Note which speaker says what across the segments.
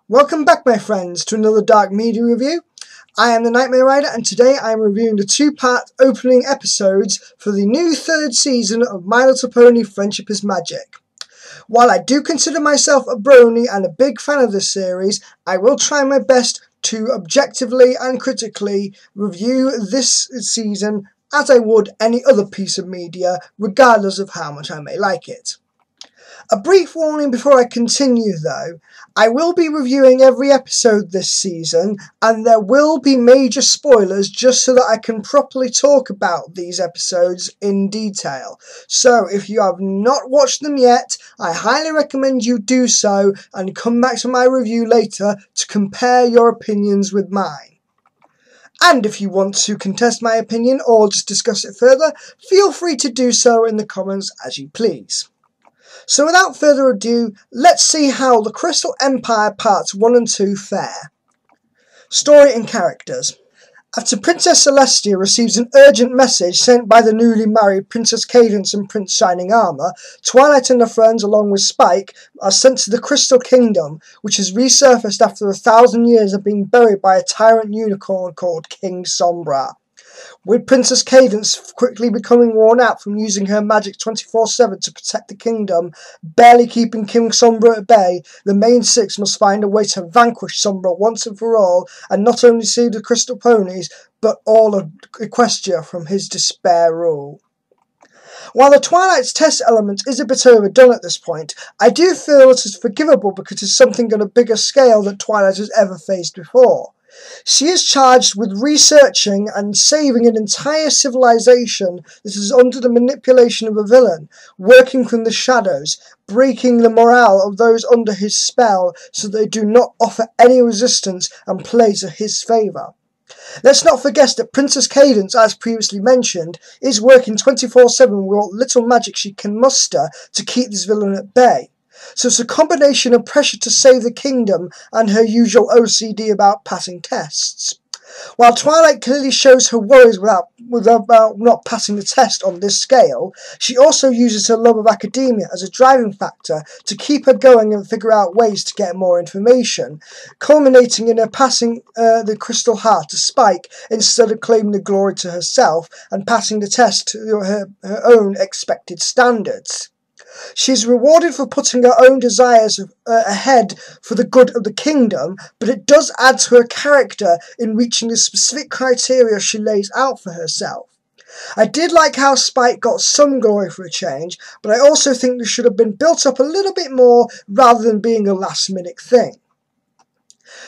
Speaker 1: Welcome back, my friends, to another Dark Media review. I am the Nightmare Rider, and today I am reviewing the two-part opening episodes for the new third season of My Little Pony Friendship is Magic. While I do consider myself a brony and a big fan of this series, I will try my best to objectively and critically review this season as I would any other piece of media, regardless of how much I may like it. A brief warning before I continue though, I will be reviewing every episode this season and there will be major spoilers just so that I can properly talk about these episodes in detail. So if you have not watched them yet, I highly recommend you do so and come back to my review later to compare your opinions with mine. And if you want to contest my opinion or just discuss it further, feel free to do so in the comments as you please. So without further ado, let's see how The Crystal Empire Parts 1 and 2 fare. Story and characters. After Princess Celestia receives an urgent message sent by the newly married Princess Cadance and Prince Shining Armour, Twilight and her friends along with Spike are sent to the Crystal Kingdom, which has resurfaced after 1,000 years of being buried by a tyrant unicorn called King Sombra. With Princess Cadance quickly becoming worn out from using her magic 24/7 to protect the kingdom, barely keeping King Sombra at bay, the main six must find a way to vanquish Sombra once and for all, and not only save the Crystal Ponies, but all of Equestria from his despair rule. While the Twilight's test element is a bit overdone at this point, I do feel it is forgivable because it's something on a bigger scale than Twilight has ever faced before. She is charged with researching and saving an entire civilization that is under the manipulation of a villain, working from the shadows, breaking the morale of those under his spell so they do not offer any resistance and play to his favour. Let's not forget that Princess Cadance, as previously mentioned, is working 24/7 with what little magic she can muster to keep this villain at bay. So it's a combination of pressure to save the kingdom and her usual OCD about passing tests. While Twilight clearly shows her worries about not passing the test on this scale, she also uses her love of academia as a driving factor to keep her going and figure out ways to get more information, culminating in her passing the Crystal Heart to Spike instead of claiming the glory to herself and passing the test to her own expected standards. She is rewarded for putting her own desires ahead for the good of the kingdom, but it does add to her character in reaching the specific criteria she lays out for herself. I did like how Spike got some glory for a change, but I also think this should have been built up a little bit more rather than being a last-minute thing.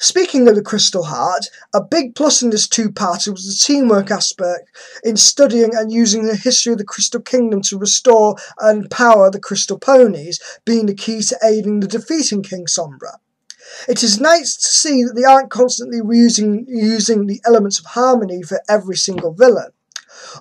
Speaker 1: Speaking of the Crystal Heart, a big plus in this two-parter was the teamwork aspect in studying and using the history of the Crystal Kingdom to restore and power the Crystal Ponies, being the key to aiding the defeating King Sombra. It is nice to see that they aren't constantly using the elements of harmony for every single villain.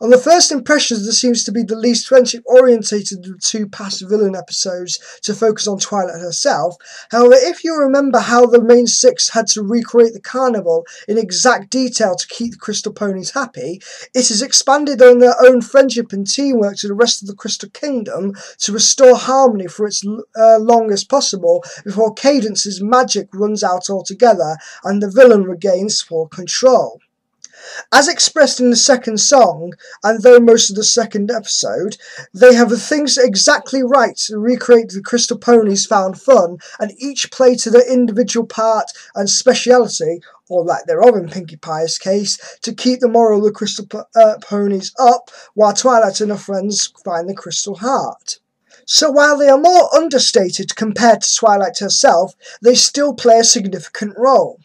Speaker 1: On the first impressions, this seems to be the least friendship-orientated of the two past villain episodes to focus on Twilight herself. However, if you remember how the main six had to recreate the carnival in exact detail to keep the Crystal Ponies happy, it is expanded on their own friendship and teamwork to the rest of the Crystal Kingdom to restore harmony for its long as possible before Cadance's magic runs out altogether and the villain regains full control. As expressed in the second song, and though most of the second episode, they have the things exactly right to recreate the Crystal Ponies found fun, and each play to their individual part and speciality, or lack thereof in Pinkie Pie's case, to keep the moral of the Crystal Ponies up, while Twilight and her friends find the Crystal Heart. So while they are more understated compared to Twilight herself, they still play a significant role.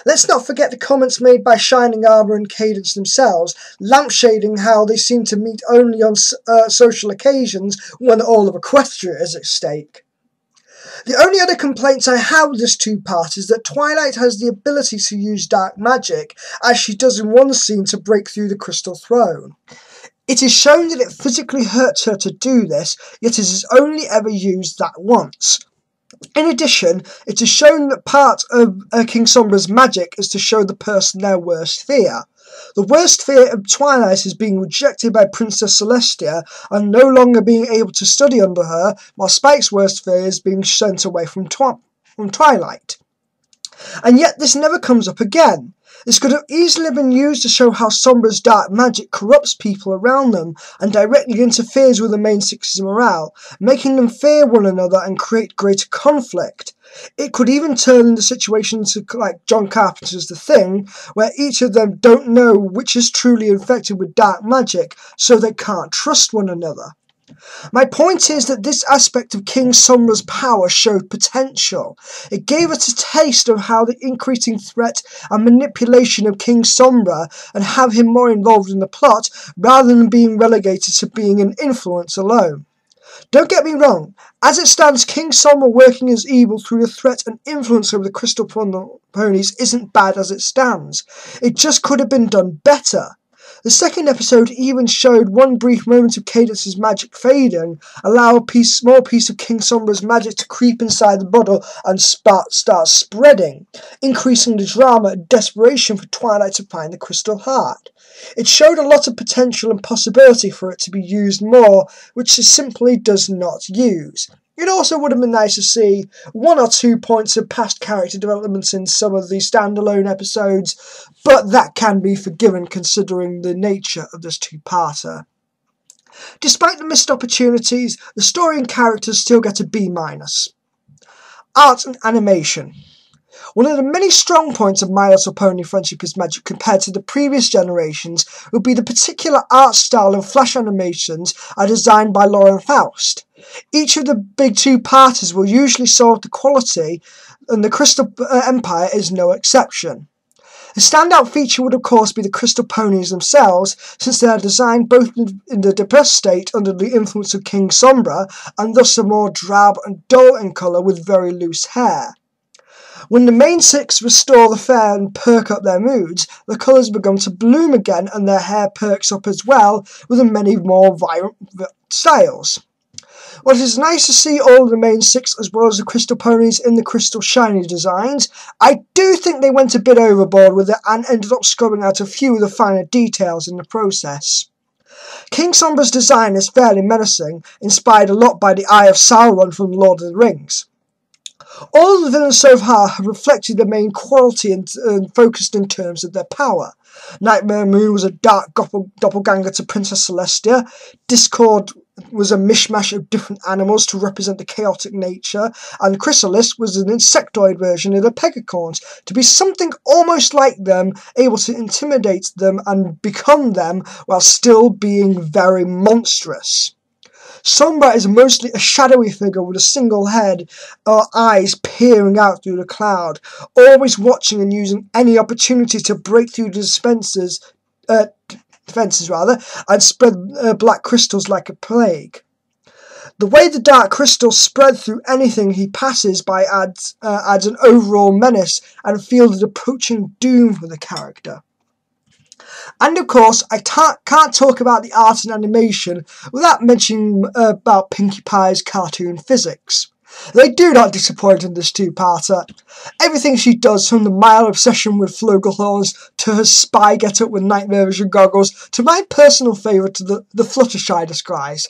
Speaker 1: Let's not forget the comments made by Shining Armour and Cadance themselves, lampshading how they seem to meet only on social occasions when all of Equestria is at stake. The only other complaints I have with this two-part is that Twilight has the ability to use dark magic, as she does in one scene to break through the Crystal Throne. It is shown that it physically hurts her to do this, yet it is only ever used that once. In addition, it is shown that part of King Sombra's magic is to show the person their worst fear. The worst fear of Twilight is being rejected by Princess Celestia and no longer being able to study under her, while Spike's worst fear is being sent away from Twilight. And yet this never comes up again. This could have easily been used to show how Sombra's dark magic corrupts people around them and directly interferes with the main six's morale, making them fear one another and create greater conflict. It could even turn into situations like John Carpenter's The Thing, where each of them don't know which is truly infected with dark magic, so they can't trust one another. My point is that this aspect of King Sombra's power showed potential. It gave us a taste of how the increasing threat and manipulation of King Sombra and have him more involved in the plot rather than being relegated to being an influence alone. Don't get me wrong, as it stands, King Sombra working as evil through the threat and influence over the Crystal Ponies isn't bad as it stands. It just could have been done better. The second episode even showed one brief moment of Cadence's magic fading, allow a small piece of King Sombra's magic to creep inside the bottle and start spreading, increasing the drama and desperation for Twilight to find the Crystal Heart. It showed a lot of potential and possibility for it to be used more, which it simply does not use. It also would have been nice to see 1 or 2 points of past character developments in some of the standalone episodes, but that can be forgiven considering the nature of this two-parter. Despite the missed opportunities, the story and characters still get a B-. Art and animation. One of the many strong points of My Little Pony Friendship is Magic compared to the previous generations would be the particular art style and flash animations are designed by Lauren Faust. Each of the big two-parters will usually solve the quality, and the Crystal Empire is no exception. A standout feature would of course be the Crystal Ponies themselves, since they are designed both in the depressed state under the influence of King Sombra, and thus are more drab and dull in colour with very loose hair. When the main six restore the fair and perk up their moods, the colours begin to bloom again and their hair perks up as well, with many more vibrant styles. While it is nice to see all of the main six as well as the Crystal Ponies in the Crystal Shiny designs, I do think they went a bit overboard with it and ended up scrubbing out a few of the finer details in the process. King Sombra's design is fairly menacing, inspired a lot by the Eye of Sauron from Lord of the Rings. All of the villains so far have reflected their main quality and focused in terms of their power. Nightmare Moon was a dark doppelganger to Princess Celestia. Discord was a mishmash of different animals to represent the chaotic nature, and Chrysalis was an insectoid version of the Pegacorns, to be something almost like them, able to intimidate them and become them while still being very monstrous. Sombra is mostly a shadowy figure with a single head or eyes peering out through the cloud, always watching and using any opportunity to break through the defences and spread black crystals like a plague. The way the dark crystals spread through anything he passes by adds an overall menace and feels approaching doom for the character. And of course, I can't talk about the art and animation without mentioning about Pinkie Pie's cartoon physics. They do not disappoint in this two-parter. Everything she does, from the mild obsession with flugelhorns to her spy get-up with nightmare vision goggles, to my personal favourite, the Fluttershy disguise.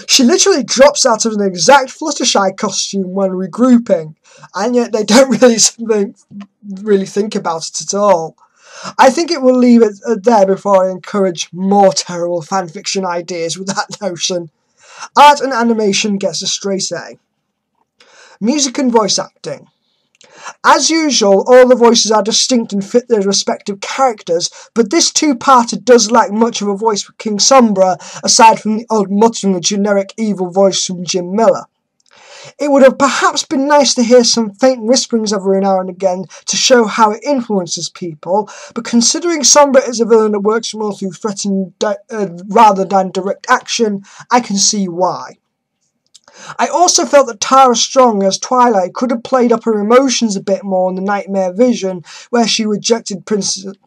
Speaker 1: She literally drops out of an exact Fluttershy costume when regrouping, and yet they don't really think about it at all. I think it will leave it there before I encourage more terrible fanfiction ideas with that notion. Art and animation gets a straight A. Music and voice acting. As usual, all the voices are distinct and fit their respective characters, but this two-parter does lack much of a voice for King Sombra, aside from the odd muttering of generic evil voice from Jim Miller. It would have perhaps been nice to hear some faint whisperings every now and again to show how it influences people, but considering Sombra is a villain that works more through threatening rather than direct action, I can see why. I also felt that Tara Strong as Twilight could have played up her emotions a bit more in the Nightmare Vision, where she rejected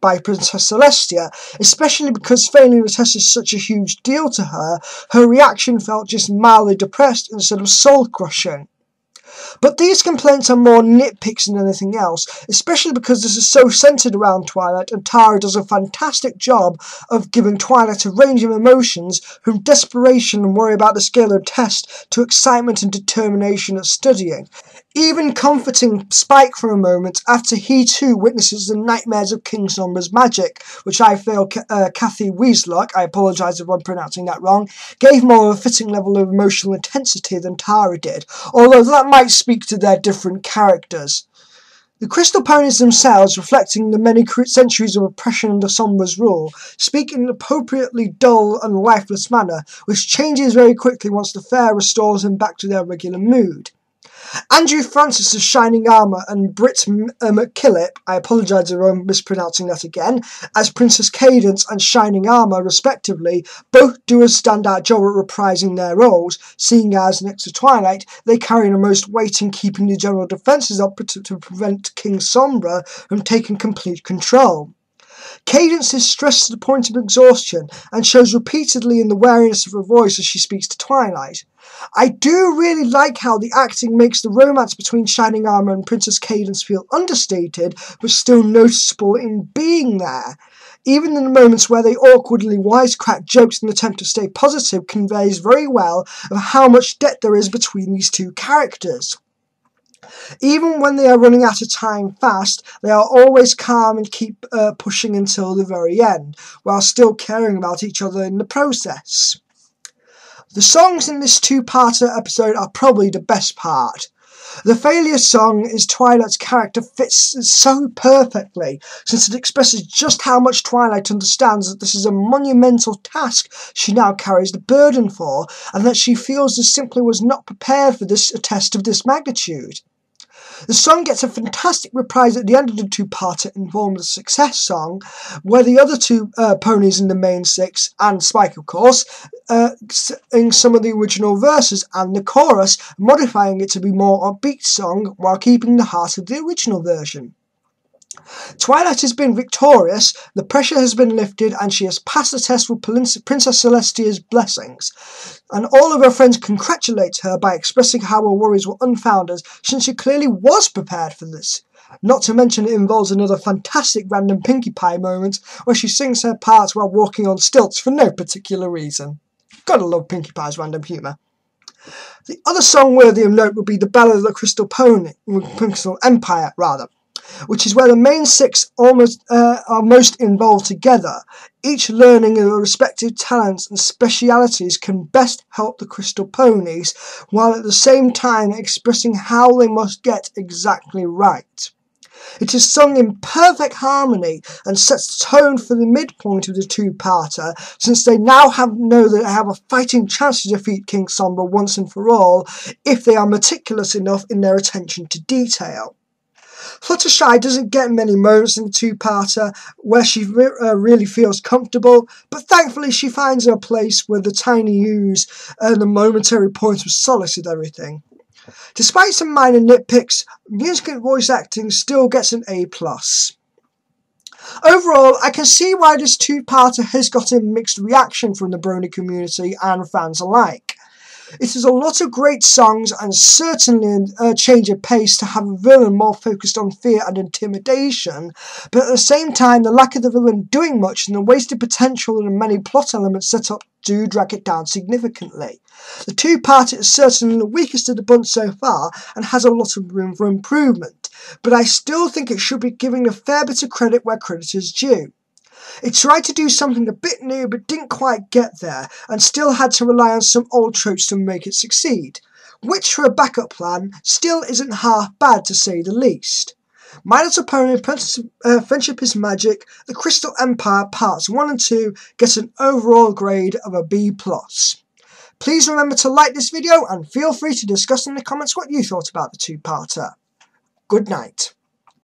Speaker 1: by Princess Celestia, especially because failing the test is such a huge deal to her. Her reaction felt just mildly depressed instead of soul-crushing. But these complaints are more nitpicks than anything else, especially because this is so centred around Twilight, and Tara does a fantastic job of giving Twilight a range of emotions, from desperation and worry about the scale of the test to excitement and determination at studying. even comforting Spike for a moment after he too witnesses the nightmares of King Sombra's magic, which I feel Kathy Weaslok, I apologise if I'm pronouncing that wrong, gave more of a fitting level of emotional intensity than Tara did, although that might speak to their different characters. The Crystal Ponies themselves, reflecting the many centuries of oppression under Sombra's rule, speak in an appropriately dull and lifeless manner, which changes very quickly once the fair restores them back to their regular mood. Andrew Francis' Shining Armour and Britt McKillip, I apologise if I'm mispronouncing that again, as Princess Cadance and Shining Armour respectively, both do a standout job at reprising their roles, seeing as, next to Twilight, they carry the most weight in keeping the general defences up to prevent King Sombra from taking complete control. Cadance is stressed to the point of exhaustion and shows repeatedly in the wariness of her voice as she speaks to Twilight. I do really like how the acting makes the romance between Shining Armour and Princess Cadance feel understated, but still noticeable in being there. Even in the moments where they awkwardly wisecrack jokes in an attempt to stay positive conveys very well of how much depth there is between these two characters. Even when they are running out of time fast, they are always calm and keep pushing until the very end, while still caring about each other in the process. The songs in this two-parter episode are probably the best part. The Failure song is Twilight's character fits so perfectly, since it expresses just how much Twilight understands that this is a monumental task she now carries the burden for, and that she feels as simply was not prepared for a test of this magnitude. The song gets a fantastic reprise at the end of the two-parter in form of the Success song, where the other two ponies in the main six, and Spike of course, sing some of the original verses and the chorus, modifying it to be more upbeat song while keeping the heart of the original version. Twilight has been victorious, the pressure has been lifted, and she has passed the test with Princess Celestia's blessings. And all of her friends congratulate her by expressing how her worries were unfounded, since she clearly was prepared for this. Not to mention it involves another fantastic random Pinkie Pie moment, where she sings her part while walking on stilts for no particular reason. Gotta love Pinkie Pie's random humour. The other song worthy of note would be the Ballad of the Crystal Empire, which is where the main six are most involved together. Each learning their respective talents and specialities can best help the Crystal Ponies, while at the same time expressing how they must get exactly right. It is sung in perfect harmony and sets the tone for the midpoint of the two-parter, since they now know that they have a fighting chance to defeat King Sombra once and for all, if they are meticulous enough in their attention to detail. Fluttershy doesn't get many moments in the two-parter where she really feels comfortable, but thankfully she finds her place with the tiny ooze and the momentary point of solace with everything. Despite some minor nitpicks, music and voice acting still gets an A+. Overall, I can see why this two-parter has got a mixed reaction from the Brony community and fans alike. It is a lot of great songs and certainly a change of pace to have a villain more focused on fear and intimidation, but at the same time the lack of the villain doing much and the wasted potential and the many plot elements set up do drag it down significantly. The two-parter is certainly the weakest of the bunch so far and has a lot of room for improvement, but I still think it should be giving a fair bit of credit where credit is due. It tried to do something a bit new but didn't quite get there, and still had to rely on some old tropes to make it succeed, which for a backup plan still isn't half bad to say the least. My Little Pony Friendship is Magic, The Crystal Empire Parts 1 and 2 get an overall grade of a B+. Please remember to like this video and feel free to discuss in the comments what you thought about the two-parter. Good night.